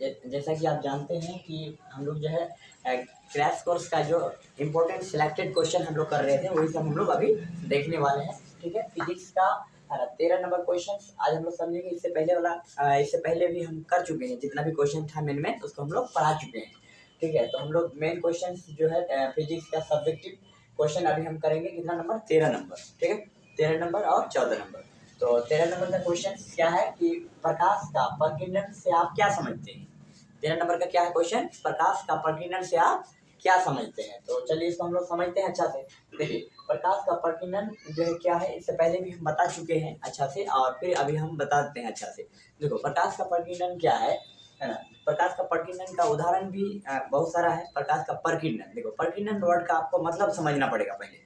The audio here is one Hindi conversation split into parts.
जैसा कि आप जानते हैं कि हम लोग जो है क्रैश कोर्स का जो इम्पोर्टेंट सिलेक्टेड क्वेश्चन हम लोग कर रहे थे वही सब हम लोग अभी देखने वाले हैं। ठीक है, फिजिक्स का 13 नंबर क्वेश्चन आज हम लोग समझेंगे। इससे पहले भी हम कर चुके हैं, जितना भी क्वेश्चन था मेन में उसको हम लोग पढ़ा चुके हैं। ठीक है, तो हम लोग मेन क्वेश्चन जो है फिजिक्स का सब्जेक्टिव क्वेश्चन अभी हम करेंगे। कितना नंबर? 13 नंबर। ठीक है, 13 नंबर और 14 नंबर। तो 13 नंबर का क्वेश्चन क्या है कि प्रकाश का प्रकीर्णन से आप क्या समझते हैं। 13 नंबर का क्या है क्वेश्चन? प्रकाश का प्रकीर्णन से आप क्या समझते हैं। तो चलिए इसको हम लोग समझते हैं अच्छा से। देखिए, प्रकाश का प्रकीर्णन जो है क्या है, इससे पहले भी हम बता चुके हैं अच्छा से, और फिर अभी हम बताते हैं अच्छा से। देखो, प्रकाश का प्रकीर्णन क्या है ना। प्रकाश का प्रकीर्णन का उदाहरण भी बहुत सारा है। प्रकाश का प्रकीर्णन, देखो प्रकीर्णन वर्ड का आपको मतलब समझना पड़ेगा पहले।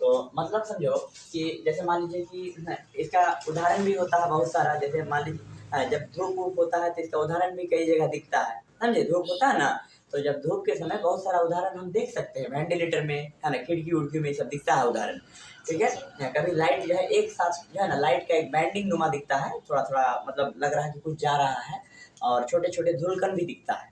तो मतलब समझो कि जैसे मान लीजिए कि इसका उदाहरण भी होता है बहुत सारा। जैसे मान लीजिए जब धूप वूप होता है तो इसका उदाहरण भी कई जगह दिखता है। समझे, धूप होता है ना, तो जब धूप के समय बहुत सारा उदाहरण हम देख सकते हैं वेंटिलेटर में, है ना, खिड़की उड़की में सब दिखता है उदाहरण। ठीक है, कभी लाइट जो है एक साथ जो है ना, लाइट का एक बैंडिंग नुमा दिखता है, थोड़ा थोड़ा मतलब लग रहा है कि कुछ जा रहा है, और छोटे छोटे धुलकन भी दिखता है।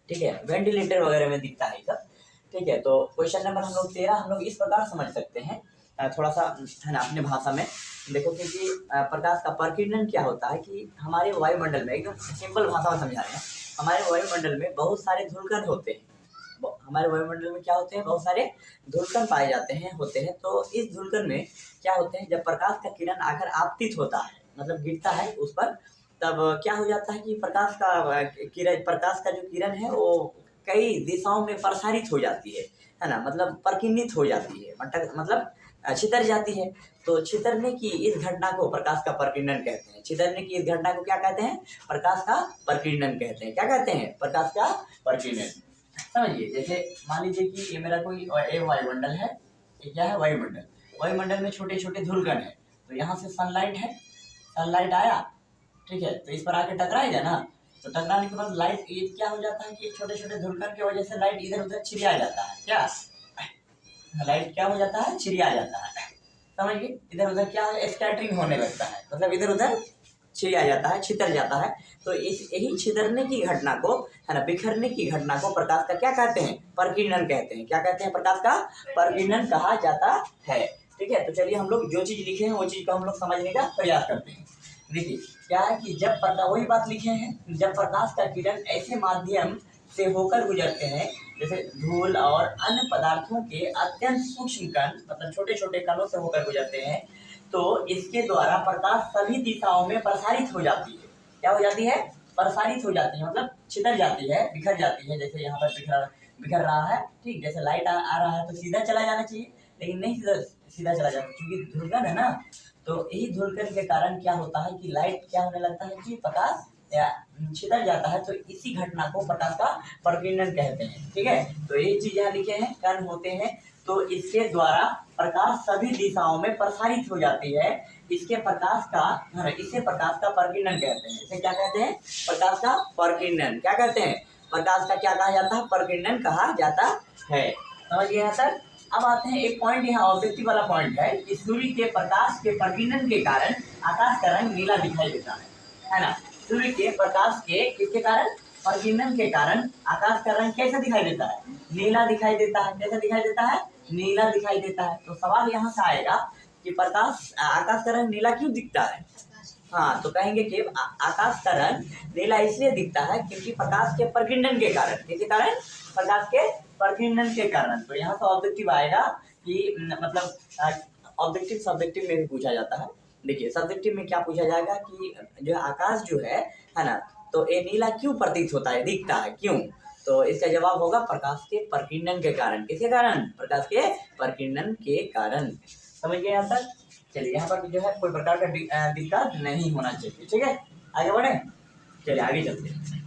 ठीक है, वेंटिलेटर वगैरह में दिखता है सब। ठीक है, तो क्वेश्चन नंबर हम लोग 13 हम लोग इस प्रकार समझ सकते हैं, थोड़ा सा है ना अपने भाषा में। देखो, क्योंकि प्रकाश का प्रकीर्णन क्या होता है कि हमारे वायुमंडल में, एकदम सिंपल भाषा में समझा रहे हैं, हमारे वायुमंडल में बहुत सारे धुलकन होते हैं। हमारे वायुमंडल में क्या होते हैं? बहुत सारे धुलकन पाए जाते हैं, होते हैं। तो इस धुलकन में क्या होते हैं, जब प्रकाश का किरण आकर आपतित होता है, मतलब गिरता है उस पर, तब क्या हो जाता है कि प्रकाश का जो किरण है वो कई दिशाओं में प्रसारित हो जाती है ना, मतलब प्रकीर्णित हो जाती है, मतलब छितर जाती है। तो छितरने की इस घटना को प्रकाश का प्रकीर्णन कहते हैं। छितरने की इस घटना को क्या कहते हैं? प्रकाश का प्रकीर्णन कहते हैं। क्या कहते हैं? प्रकाश का प्रकीर्णन। समझिए, जैसे मान लीजिए कि ये मेरा कोई वायुमंडल है। ये क्या है? वायुमंडल। वायुमंडल में छोटे छोटे धुलकन है। तो यहाँ से सनलाइट है, सनलाइट आया, ठीक है, तो इस पर आके टकराएगा ना, तो टकराने के बाद लाइट, ये क्या हो जाता है कि छोटे छोटे धुलकन की वजह से लाइट इधर उधर छिड़िया जाता है। क्या लाइट क्या हो जाता है? छिड़िया जाता है। समझिए, इधर उधर क्या है? स्कैटरिंग होने लगता है, मतलब इधर उधर छिड़िया जाता है, छितर जाता है। तो इस यही छितरने की घटना को, है ना, बिखरने की घटना को प्रकाश का क्या कहते हैं? प्रकीर्णन कहते हैं। क्या कहते हैं? प्रकाश का प्रकीर्णन कहा जाता है। ठीक है, तो चलिए हम लोग जो चीज लिखे हैं वो चीज को हम लोग समझने का प्रयास करते हैं। देखिए, क्या है कि जब प्रकाश, वही बात लिखे हैं, जब प्रकाश का किरण ऐसे माध्यम से होकर गुजरते हैं जैसे धूल और अन्य पदार्थों के अत्यंत सूक्ष्म कण, मतलब छोटे छोटे कणों से होकर गुजरते हैं, तो इसके द्वारा प्रकाश सभी दिशाओं में प्रसारित हो जाती है। क्या हो जाती है? प्रसारित हो जाती है, मतलब छितर जाती है, बिखर जाती है। जैसे यहाँ पर बिखर रहा है, ठीक, जैसे लाइट आ रहा है तो सीधा चला जाना चाहिए, लेकिन नहीं सीधा चला जाता, क्योंकि धुलकन है ना। तो यही धुलकन के कारण क्या होता है कि लाइट क्या होने लगता है कि प्रकाश छितर जाता है। तो इसी घटना को प्रकाश का प्रकीर्णन कहते हैं। ठीक है, तो ये चीज यहाँ लिखे हैं, कण होते हैं, तो इसके द्वारा प्रकाश सभी दिशाओं में प्रसारित हो जाती है। इसे प्रकाश का प्रकीर्णन कहते हैं। इसे क्या कहते हैं? प्रकाश का प्रकीर्णन। क्या कहते हैं? प्रकाश का क्या कहा जाता है? प्रकीर्णन कहा जाता है। समझ गए यहाँ तक? अब आते हैं एक पॉइंट, यहाँ ऑब्जेक्टिव वाला पॉइंट है कि सूर्य के प्रकाश के प्रकीर्णन के कारण आकाश का रंग नीला दिखाई देता है ना। सूर्य के प्रकाश के किसके कारण? प्रकीर्णन के कारण आकाश का रंग कैसा दिखाई देता है? नीला दिखाई देता है। कैसा दिखाई देता है? नीला दिखाई देता है। तो सवाल यहाँ से आएगा कि आकाश का रंग नीला क्यों दिखता है? हाँ, तो कहेंगे कि आकाश का रंग नीला इसलिए दिखता है क्योंकि प्रकाश के प्रकीर्णन के कारण। किसके कारण? प्रकाश के प्रकीर्णन के कारण। तो यहाँ से ऑब्जेक्टिव आएगा कि मतलब ऑब्जेक्टिव सब्जेक्टिव में भी पूछा जाता है। देखिए, सब्जेक्टिव में क्या पूछा जाएगा कि जो आकाश जो है ना, तो ये नीला क्यों प्रतीत होता है, दिखता है, क्यों? तो इसका जवाब होगा प्रकाश के प्रकीर्णन के कारण। किसके कारण? प्रकाश के प्रकीर्णन के कारण। समझ गए यहाँ तक? चलिए, यहाँ पर जो है कोई प्रकार का दिक्कत नहीं होना चाहिए। ठीक है, आगे बढ़े। चलिए आगे चलते हैं।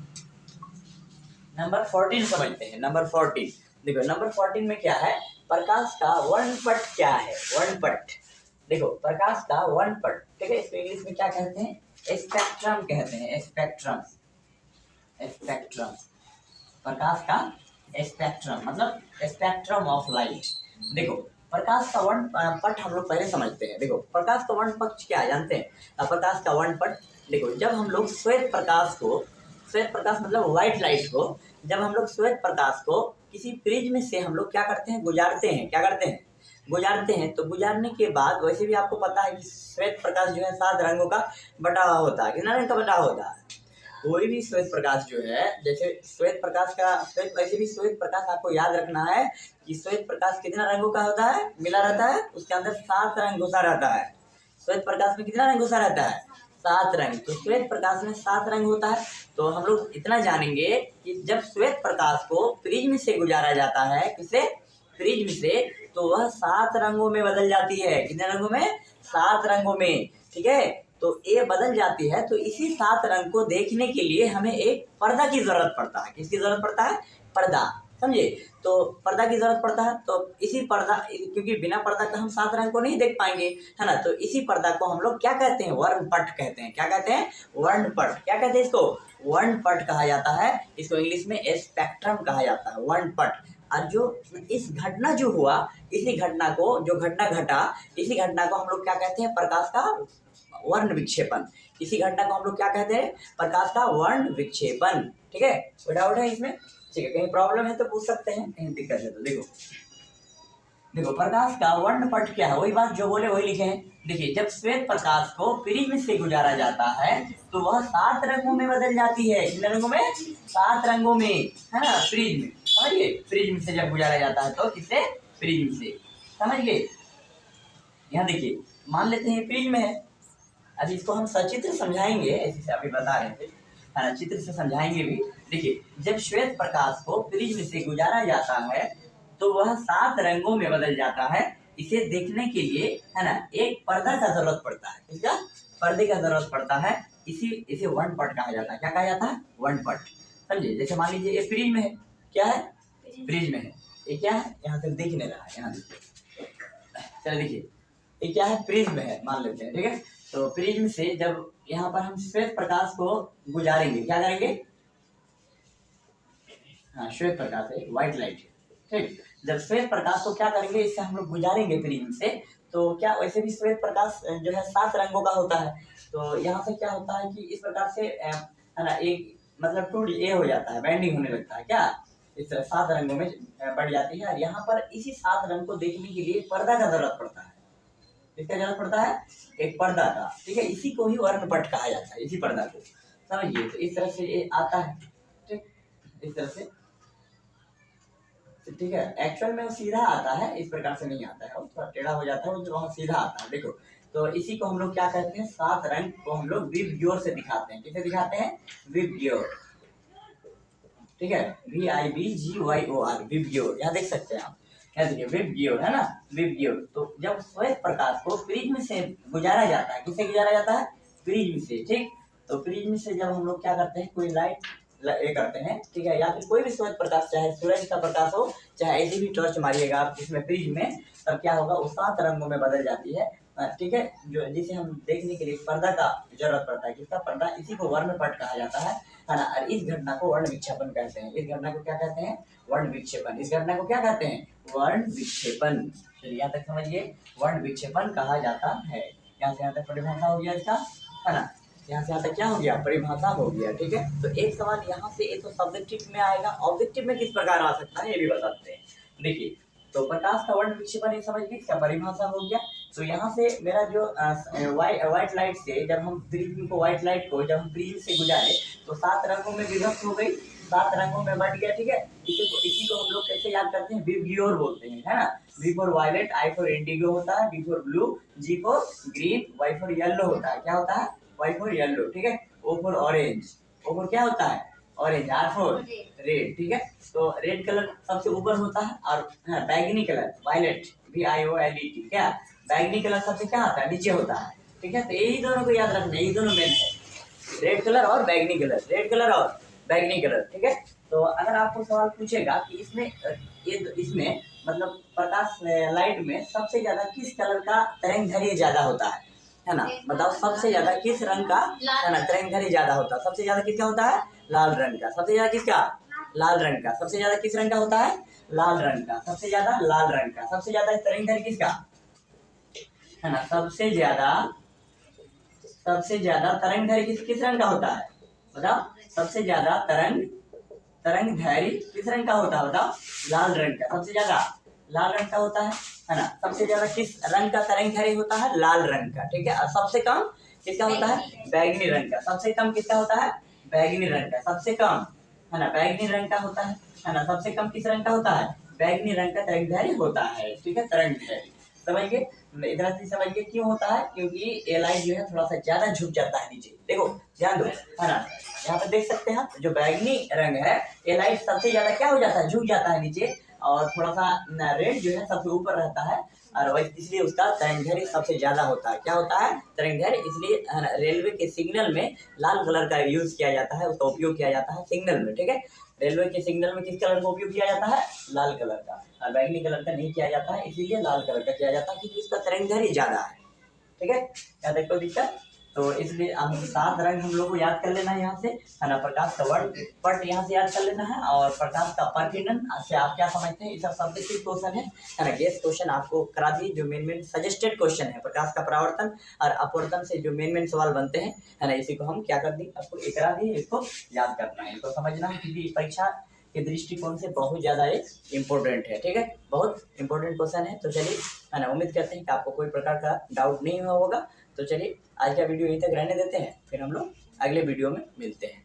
नंबर 14 समझते हैं। नंबर 14 देखो, नंबर 14 में क्या है? प्रकाश का वर्णपट क्या है? वर्णपट। देखो, प्रकाश का वर्णपट, ठीक है, इसको इंग्लिश में क्या कहते हैं? स्पेक्ट्रम कहते हैं। स्पेक्ट्रम, स्पेक्ट्रम, प्रकाश का स्पेक्ट्रम, मतलब स्पेक्ट्रम ऑफ लाइट। देखो, प्रकाश का वर्णपट हम लोग पहले समझते हैं। देखो, प्रकाश का वर्णपट क्या है जानते हैं? प्रकाश का वर्णपट, देखो, जब हम लोग श्वेत श्वेत प्रकाश मतलब व्हाइट लाइट को, जब हम लोग श्वेत प्रकाश को किसी प्रिज्म से हम लोग क्या करते हैं, गुजारते हैं, क्या करते हैं, गुजारते हैं। तो गुजारने के बाद वैसे भी आपको पता है कि श्वेत प्रकाश जो है 7 रंगों का बटा हुआ होता है। कितना रंग का बटा होता है? कोई भी श्वेत प्रकाश जो है, जैसे श्वेत प्रकाश का वैसे भी श्वेत प्रकाश आपको याद रखना है कि श्वेत प्रकाश कितना रंगों का होता है, मिला रहता है, उसके अंदर 7 रंग घुसा रहता है। श्वेत प्रकाश में कितना रंग घुसा रहता है? 7 रंग। तो श्वेत प्रकाश में 7 रंग होता है। तो हम लोग इतना जानेंगे कि जब श्वेत प्रकाश को प्रिज्म से गुजारा जाता है, किससे? प्रिज्म से, तो वह 7 रंगों में बदल जाती है। कितने रंगों में? 7 रंगों में। ठीक है, तो ये बदल जाती है। तो इसी 7 रंग को देखने के लिए हमें एक पर्दा की जरूरत पड़ता है। किसकी जरूरत पड़ता है? पर्दा, समझे? तो पर्दा की जरूरत पड़ता है। तो इसी पर्दा, क्योंकि बिना पर्दा का हम 7 रंग को नहीं देख पाएंगे, है ना। तो इसी पर्दा को हम लोग क्या कहते हैं? वर्णपट कहते हैं। क्या कहते हैं? वर्णपट। क्या कहते हैं इसको? वर्णपट कहा जाता है। इसको इंग्लिश में स्पेक्ट्रम कहा जाता है, वर्णपट। और जो इस घटना जो हुआ, इसी घटना को, जो घटना घटा, इसी घटना को हम लोग क्या कहते हैं? प्रकाश का वर्ण विक्षेपण। इसी घटना को हम लोग क्या कहते हैं? प्रकाश का वर्ण विक्षेपण। ठीक है, कोई डाउट है इसमें? ठीक है, कहीं प्रॉब्लम है तो पूछ सकते हैं, कहीं दिक्कत है तो देखो प्रकाश का वर्णपट क्या है, वही बात जो बोले वही लिखे हैं। देखिए, जब श्वेत प्रकाश को प्रिज्म से गुजारा जाता है तो वह 7 रंगों में बदल जाती है। कितने रंगों में? 7 रंगों में, है ना। प्रिज्म, समझिए, प्रिज्म से जब गुजारा जाता है तो किससे? प्रिज्म से, समझ गए। यहाँ देखिए, मान लेते हैं प्रिज्म है। अब इसको हम सचित्र समझाएंगे, ऐसे अभी बता रहे थे, है ना, चित्र से समझाएंगे भी। देखिए, जब श्वेत प्रकाश को प्रिज्म से गुजारा जाता है तो वह 7 रंगों में बदल जाता है। इसे देखने के लिए, है ना, एक पर्दा का जरूरत पड़ता है। किसका? पर्दे का जरूरत पड़ता है। इसे वर्णपट कहा जाता है। क्या कहा जाता है? वर्णपट। समझिए, जैसे मान लीजिए ये प्रिज्म है। क्या है? प्रिज्म है। ये क्या है? यहाँ से दिख नहीं रहा है, यहाँ देखिए, चलो देखिए, ये क्या है? प्रिज्म है, मान लेते हैं। ठीक है, तो प्रिज्म से जब यहाँ पर हम श्वेत प्रकाश को गुजारेंगे, क्या करेंगे? हाँ, श्वेत प्रकाश है, व्हाइट लाइट है। ठीक, जब श्वेत प्रकाश को क्या करेंगे, इससे हम लोग गुजारेंगे प्रिज्म से, तो क्या वैसे भी श्वेत प्रकाश जो है 7 रंगों का होता है। तो यहाँ से क्या होता है कि इस प्रकार से, है ना, एक मतलब टूट ये हो जाता है, बैंडिंग होने लगता है। क्या? इस 7 रंगों में बढ़ जाती है। और यहाँ पर इसी 7 रंग को देखने के लिए पर्दा का जरूरत पड़ता है। किसका जरूरत पड़ता है? एक पर्दा का। ठीक है, इसी को ही वर्णपट कहा जाता है, इसी पर्दा को, समझिए। तो इस तरह से ये आता है। ठीक, इस तरह से, ठीक है। एक्चुअल में वो सीधा आता है, इस प्रकार से नहीं आता है, वो थोड़ा टेढ़ा हो जाता है, वो जो वहाँ सीधा आता है। देखो, तो इसी को हम लोग क्या कहते हैं? 7 रंग को हम लोग विबग्योर से दिखाते हैं। किसे दिखाते हैं? विबग्योर। ठीक है, VIBGYOR, विबग्योर। यहाँ देख सकते हैं आप, यहाँ देखिए, विबग्योर, है ना, विबग्योर। तो जब श्वेत प्रकाश को प्रिज्म से गुजारा जाता है, किससे गुजारा जाता है? प्रिज्म से। ठीक, तो प्रिज्म से जब हम लोग क्या करते हैं, कोई लाइट ये करते हैं, ठीक है, या फिर कोई भी श्वेत प्रकाश, चाहे सूरज का प्रकाश हो, चाहे ऐसी भी टॉर्च मारिएगा आप इसमें प्रिज्म में, तब क्या होगा? वो 7 रंगों में बदल जाती है। ठीक है, जो जिसे हम देखने के लिए पर्दा का जरूरत पड़ता है। किसका? पर्दा। इसी को वर्णपट कहा जाता है ना। और इस घटना को वर्ण विक्षेपण कहते हैं। इस घटना को क्या कहते हैं? वर्ण विक्षेपण। इस घटना को क्या कहते हैं? वर्ण विक्षेपण। चलिए, यहाँ तक समझिए, वर्ण विक्षेपण कहा जाता है। यहाँ से यहाँ तक परिभाषा हो गया इसका, है ना। यहाँ से यहाँ तक क्या हो गया? परिभाषा हो गया। ठीक है, तो एक सवाल यहाँ से, एक तो सब्जेक्टिव में आएगा, ऑब्जेक्टिव में किस प्रकार आ सकता है ये भी बताते हैं। देखिए, तो प्रकाश का वर्ण विक्षेपण ये समझ गए, इसका परिभाषा हो गया। तो यहाँ से मेरा जो व्हाइट लाइट से, जब हम प्रिज्म को, व्हाइट लाइट को जब हम प्रिज्म से गुजारे तो 7 रंगों में विभक्त हो गई, 7 रंगों में बढ़ गया। ठीक है, इसी को हम लोग कैसे याद करते हैं? विबग्योर बोलते हैं, है ना। V for violet, I for indigo होता है, B for blue, G for green, Y for yellow होता है। क्या होता है? Y for yellow. ठीक है, O for orange, O for क्या होता है? ऑरेंज। R for red. ठीक है, तो रेड कलर सबसे ऊपर होता है, और बैगनी कलर, वायलेट, VIOLET, क्या? बैगनी कलर सबसे क्या होता है? नीचे होता है। ठीक है, तो यही दोनों को याद रखना, यही दोनों मेन है, रेड कलर और बैगनी कलर, रेड कलर और बैगनी कलर। ठीक है, तो अगर आपको सवाल पूछेगा कि इसमें मतलब प्रकाश लाइट में सबसे ज्यादा किस कलर का तरंगदैर्घ्य ज्यादा होता है ना, बताओ, सबसे ज्यादा किस रंग का, है ना, तरंगदैर्घ्य ज्यादा होता है? सबसे ज्यादा किसका होता है? लाल रंग का। सबसे ज्यादा किसका? लाल रंग का। सबसे ज्यादा किस रंग का होता है? लाल रंग का। सबसे ज्यादा लाल रंग का। सबसे ज्यादा तरंगदैर्घ्य किसका, है ना, सबसे ज्यादा तरंगदैर्घ्य किस रंग का होता है? बताओ सबसे ज्यादा तरंग धैर्य किस रंग का होता है? बताओ लाल रंग का सबसे ज्यादा लाल रंग का होता है ना। सबसे ज्यादा किस रंग का तरंग धैर्य होता है? लाल रंग का, ठीक है। और सबसे कम किसका होता है? बैगनी रंग का। सबसे कम किसका होता है? बैगनी रंग का सबसे कम, है ना, बैगनी रंग का होता है ना। सबसे कम किस रंग का होता है? बैगनी रंग का तरंग धैर्य होता है, ठीक है, तरंग धैर्य। समझ गए? इधर से समझ गए क्यों होता है? क्योंकि ये लाइट जो है थोड़ा सा ज्यादा झुक जाता है नीचे। देखो ध्यान दो, है ना, यहाँ पे देख सकते हैं जो बैगनी रंग है ये लाइट सबसे ज्यादा क्या हो जाता है? झुक जाता है नीचे, और थोड़ा सा रेड जो है सबसे ऊपर रहता है, और इसलिए उसका तरंगधैर्य सबसे ज्यादा होता है। क्या होता है? तरंगधैर्य। इसलिए रेलवे के सिग्नल में लाल कलर का यूज किया जाता है, उसका उपयोग किया जाता है सिग्नल में, ठीक है। रेलवे के सिग्नल में किस कलर का उपयोग किया जाता है? लाल कलर का, और बैगनी कलर का नहीं किया जाता है, इसीलिए लाल कलर का किया जाता है क्योंकि इसका तरंगधैर्य ज्यादा है, ठीक है। क्या देखो दिक्कत? तो इसलिए हम 7 रंग हम लोग को याद कर लेना है यहाँ से, है ना। प्रकाश का वर्ड पट यहाँ से याद कर लेना है, और प्रकाश का प्रतिनन से आप क्या समझते हैं? ये सब सब्जेक्टिव क्वेश्चन है ना। गेस क्वेश्चन आपको करा दिए, जो मेन सजेस्टेड क्वेश्चन है प्रकाश का परावर्तन और अपवर्तन से जो मेन सवाल बनते हैं, है ना, इसी को हम क्या कर दिए? आपको ये करा दिए, इसको याद करना है, इसको समझना है, क्योंकि परीक्षा के दृष्टिकोण से बहुत ज्यादा ये इंपॉर्टेंट है, ठीक है, बहुत इंपॉर्टेंट क्वेश्चन है। तो चलिए, है ना, उम्मीद करते हैं कि आपको कोई प्रकार का डाउट नहीं हुआ होगा। तो चलिए आज का वीडियो यहीं तक रहने देते हैं, फिर हम लोग अगले वीडियो में मिलते हैं।